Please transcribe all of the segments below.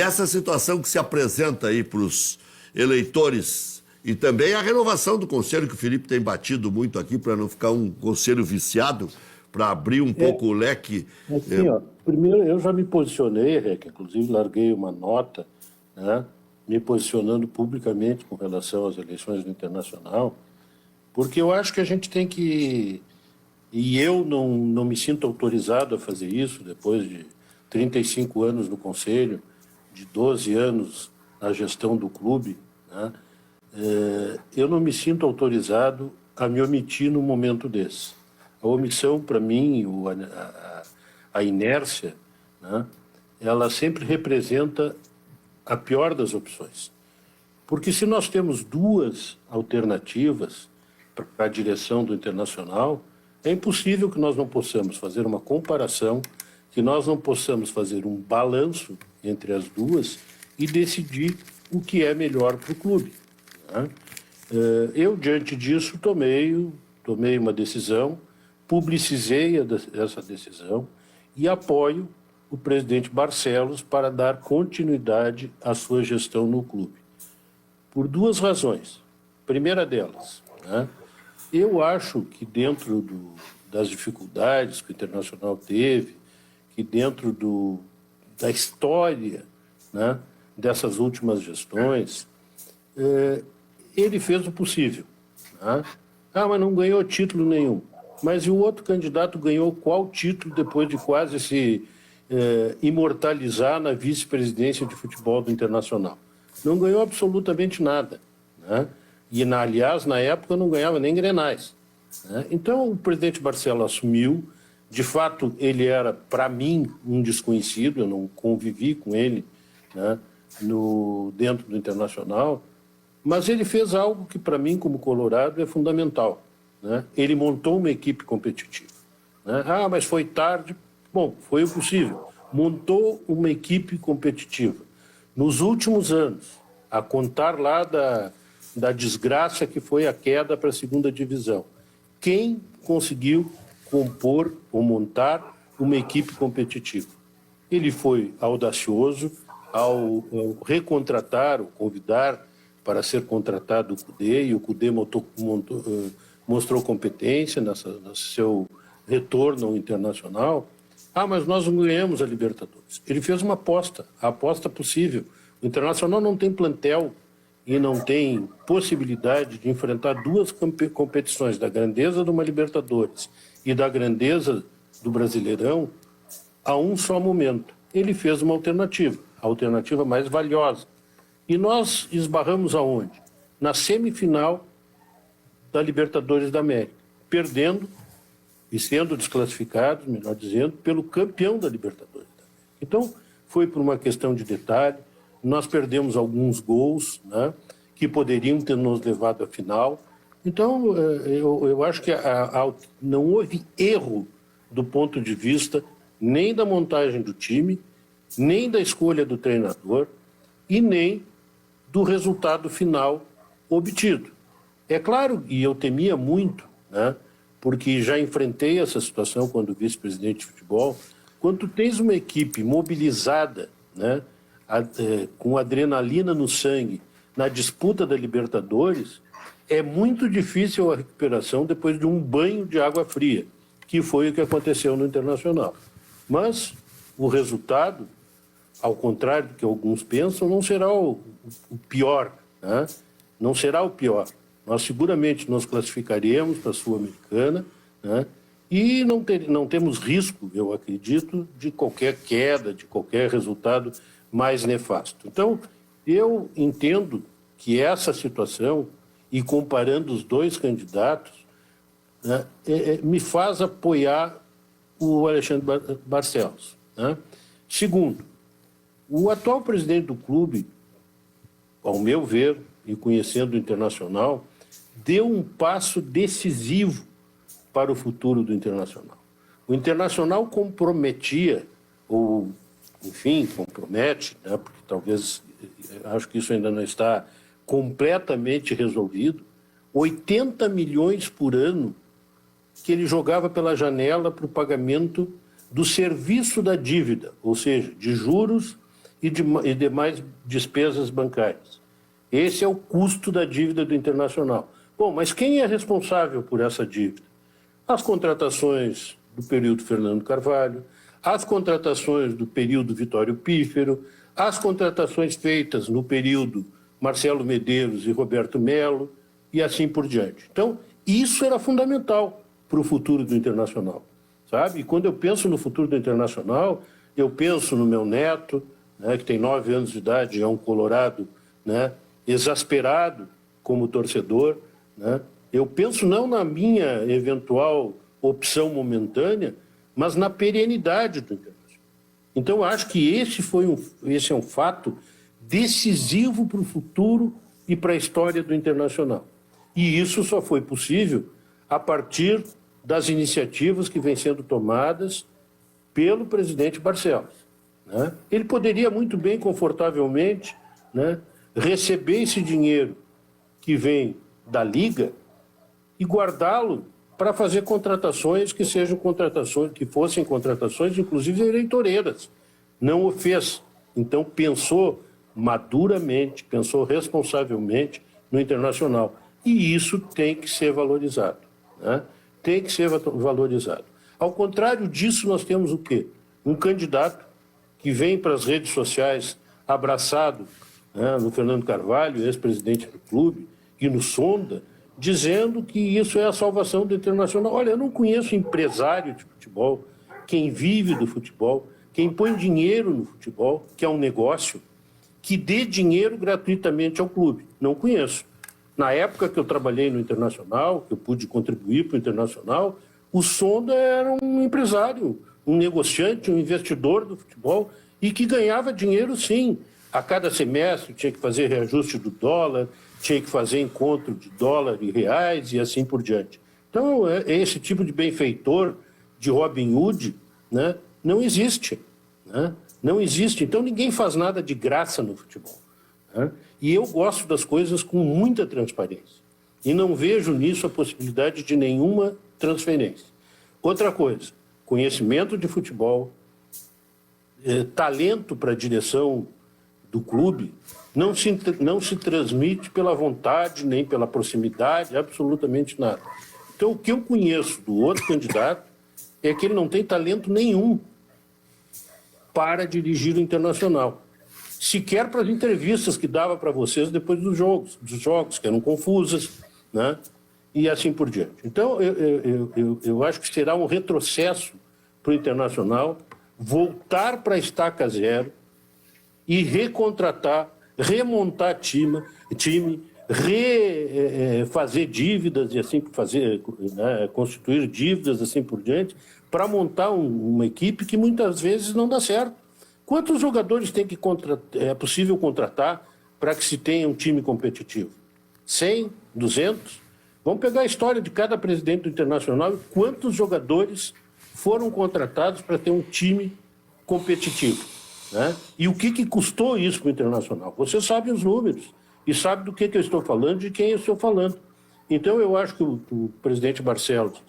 Essa situação que se apresenta aí para os eleitores e também a renovação do conselho, que o Felipe tem batido muito aqui para não ficar um conselho viciado, para abrir um pouco o leque. Assim, primeiro, eu já me posicionei, Rec, inclusive larguei uma nota, né, me posicionando publicamente com relação às eleições do Internacional, porque eu acho que a gente tem que... E eu não me sinto autorizado a fazer isso, depois de 35 anos no Conselho, de 12 anos na gestão do clube, né? Eu não me sinto autorizado a me omitir num momento desse. A omissão, para mim, a inércia, né, ela sempre representa a pior das opções. Porque se nós temos duas alternativas para a direção do Internacional, é impossível que nós não possamos fazer uma comparação, que nós não possamos fazer um balanço entre as duas e decidir o que é melhor para o clube, né? Eu, diante disso, tomei uma decisão, publicizei essa decisão e apoio o presidente Barcelos para dar continuidade à sua gestão no clube. Por duas razões. Primeira delas, né, eu acho que dentro das dificuldades que o Internacional teve, que dentro da história, né, dessas últimas gestões, ele fez o possível, né? Mas não ganhou título nenhum. Mas e o outro candidato ganhou qual título depois de quase se imortalizar na vice-presidência de futebol do Internacional? Não ganhou absolutamente nada, né? E, aliás, na época não ganhava nem Grenais, né? Então, o presidente Barcelos assumiu. De fato, ele era, para mim, um desconhecido, eu não convivi com ele, né, dentro do Internacional, mas ele fez algo que, para mim, como colorado, é fundamental, né? Ele montou uma equipe competitiva, né? Mas foi tarde. Bom, foi o possível. Montou uma equipe competitiva. Nos últimos anos, a contar lá da desgraça que foi a queda para a segunda divisão, quem conseguiu compor ou montar uma equipe competitiva? Ele foi audacioso ao recontratar, ou convidar para ser contratado o Kudê, e o Kudê mostrou competência no seu retorno ao Internacional. Mas nós não ganhamos a Libertadores. Ele fez uma aposta, a aposta possível. O Internacional não tem plantel e não tem possibilidade de enfrentar duas competições, da grandeza de uma Libertadores e da grandeza do Brasileirão, a um só momento. Ele fez uma alternativa, a alternativa mais valiosa. E nós esbarramos aonde? Na semifinal da Libertadores da América, perdendo e sendo desclassificados, melhor dizendo, pelo campeão da Libertadores da América. Então, foi por uma questão de detalhe. Nós perdemos alguns gols, né, que poderiam ter nos levado à final. Então, eu acho que não houve erro do ponto de vista nem da montagem do time, nem da escolha do treinador e nem do resultado final obtido. É claro, e eu temia muito, né, porque já enfrentei essa situação quando vice-presidente de futebol, quando tu tens uma equipe mobilizada, né, com adrenalina no sangue, na disputa da Libertadores, é muito difícil a recuperação depois de um banho de água fria, que foi o que aconteceu no Internacional. Mas o resultado, ao contrário do que alguns pensam, não será o pior, né? Não será o pior. Nós seguramente nos classificaremos para a Sul-Americana, né? E não temos risco, eu acredito, de qualquer queda, de qualquer resultado mais nefasto. Então, eu entendo que essa situação, e comparando os dois candidatos, né, me faz apoiar o Alexandre Barcelos, né? Segundo, o atual presidente do clube, ao meu ver, e conhecendo o Internacional, deu um passo decisivo para o futuro do Internacional. O Internacional comprometia, ou, enfim, compromete, né, porque talvez, acho que isso ainda não está completamente resolvido, 80 milhões por ano que ele jogava pela janela para o pagamento do serviço da dívida, ou seja, de juros e demais despesas bancárias. Esse é o custo da dívida do Internacional. Bom, mas quem é responsável por essa dívida? As contratações do período Fernando Carvalho, as contratações do período Vitório Pífero, as contratações feitas no período Marcelo Medeiros e Roberto Melo, e assim por diante. Então, isso era fundamental para o futuro do Internacional, sabe? E quando eu penso no futuro do Internacional, eu penso no meu neto, né, que tem 9 anos de idade, é um colorado, né, exasperado como torcedor, né? Eu penso não na minha eventual opção momentânea, mas na perenidade do Internacional. Então, eu acho que esse é um fato decisivo para o futuro e para a história do Internacional. E isso só foi possível a partir das iniciativas que vêm sendo tomadas pelo presidente Barcelos, né? Ele poderia muito bem, confortavelmente, né, receber esse dinheiro que vem da Liga e guardá-lo para fazer contratações que sejam contratações, que fossem contratações, inclusive eleitoreiras. Não o fez. Então, pensou maduramente, pensou responsavelmente no Internacional. E isso tem que ser valorizado, né? Tem que ser valorizado. Ao contrário disso, nós temos o quê? Um candidato que vem para as redes sociais abraçado, né, no Fernando Carvalho, ex-presidente do clube, e no Sonda, dizendo que isso é a salvação do Internacional. Olha, eu não conheço empresário de futebol, quem vive do futebol, quem põe dinheiro no futebol, que é um negócio, que dê dinheiro gratuitamente ao clube. Não conheço. Na época que eu trabalhei no Internacional, que eu pude contribuir para o Internacional, o Sonda era um empresário, um negociante, um investidor do futebol e que ganhava dinheiro, sim. A cada semestre tinha que fazer reajuste do dólar, tinha que fazer encontro de dólar e reais e assim por diante. Então, esse tipo de benfeitor, de Robin Hood, né, não existe, né? Não existe. Então, ninguém faz nada de graça no futebol, né? E eu gosto das coisas com muita transparência. E não vejo nisso a possibilidade de nenhuma transferência. Outra coisa, conhecimento de futebol, talento para a direção do clube, não se transmite pela vontade, nem pela proximidade, absolutamente nada. Então, o que eu conheço do outro candidato é que ele não tem talento nenhum para dirigir o Internacional. Sequer para as entrevistas que dava para vocês depois dos jogos, que eram confusas, né? E assim por diante. Então, eu acho que será um retrocesso para o Internacional voltar para a estaca zero e recontratar, remontar time, fazer dívidas e assim fazer, né, constituir dívidas assim por diante, para montar uma equipe que muitas vezes não dá certo. Quantos jogadores é possível contratar para que se tenha um time competitivo? 100? 200? Vamos pegar a história de cada presidente do Internacional e quantos jogadores foram contratados para ter um time competitivo, né? E o que custou isso para o Internacional? Você sabe os números e sabe do que eu estou falando e de quem eu estou falando. Então, eu acho que o presidente Barcelos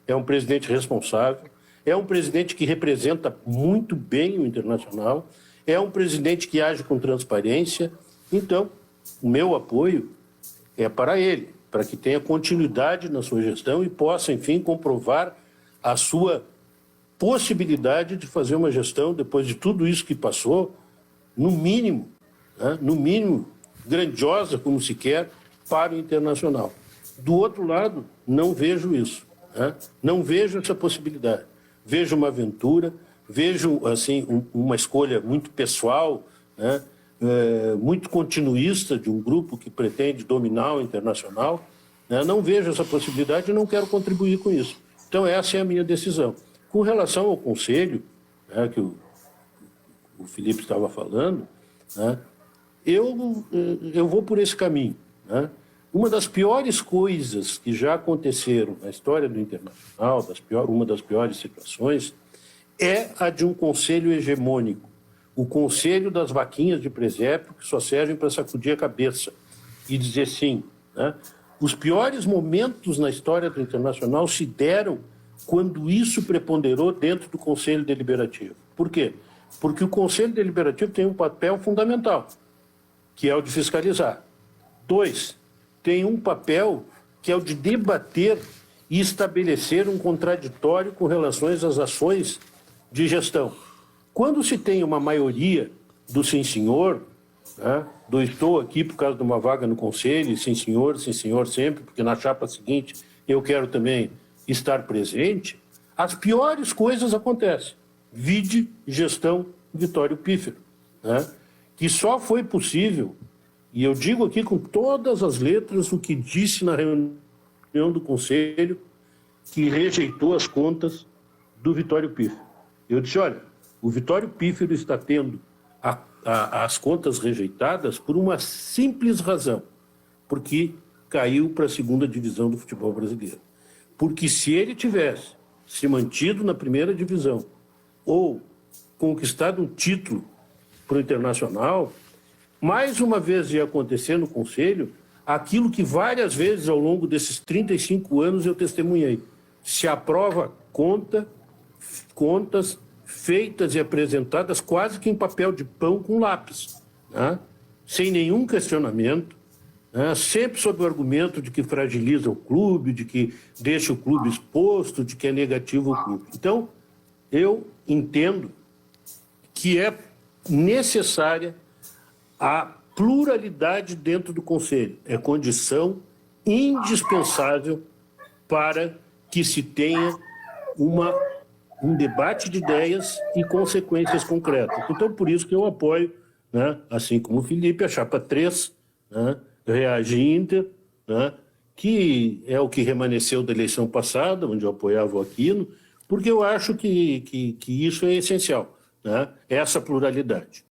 é um presidente responsável, é um presidente que representa muito bem o Internacional, é um presidente que age com transparência. Então, o meu apoio é para ele, para que tenha continuidade na sua gestão e possa, enfim, comprovar a sua possibilidade de fazer uma gestão, depois de tudo isso que passou, no mínimo, né, no mínimo, grandiosa, como se quer, para o Internacional. Do outro lado, não vejo isso, né? Não vejo essa possibilidade. Vejo uma aventura, vejo assim, uma escolha muito pessoal, né? Muito continuista de um grupo que pretende dominar o Internacional, né? Não vejo essa possibilidade e não quero contribuir com isso. Então, essa é a minha decisão. Com relação ao conselho, né, que o Felipe estava falando, né, eu vou por esse caminho, né? Uma das piores coisas que já aconteceram na história do Internacional, uma das piores situações, é a de um conselho hegemônico. O conselho das vaquinhas de presépio que só servem para sacudir a cabeça e dizer sim, né? Os piores momentos na história do Internacional se deram quando isso preponderou dentro do Conselho Deliberativo. Por quê? Porque o Conselho Deliberativo tem um papel fundamental, que é o de fiscalizar. 2, tem um papel que é o de debater e estabelecer um contraditório com relação às ações de gestão. Quando se tem uma maioria do sim senhor, né, do estou aqui por causa de uma vaga no conselho, sim senhor sempre, porque na chapa seguinte eu quero também estar presente, as piores coisas acontecem. Vide gestão Vitório Pífero, né, que só foi possível, e eu digo aqui com todas as letras o que disse na reunião do conselho, que rejeitou as contas do Vitório Pífero. Eu disse, olha, o Vitório Pífero está tendo as contas rejeitadas por uma simples razão, porque caiu para a segunda divisão do futebol brasileiro. Porque se ele tivesse se mantido na primeira divisão ou conquistado um título para o Internacional, mais uma vez ia acontecer no Conselho aquilo que várias vezes ao longo desses 35 anos eu testemunhei. Se aprova contas feitas e apresentadas quase que em papel de pão com lápis, né? Sem nenhum questionamento, né? Sempre sob o argumento de que fragiliza o clube, de que deixa o clube exposto, de que é negativo o clube. Então, eu entendo que é necessária a pluralidade dentro do Conselho. É condição indispensável para que se tenha um debate de ideias e consequências concretas. Então, por isso que eu apoio, né, assim como o Felipe, a chapa 3, né, Reage Inter, né, que é o que remanesceu da eleição passada, onde eu apoiava o Aquino, porque eu acho que isso é essencial, né, essa pluralidade.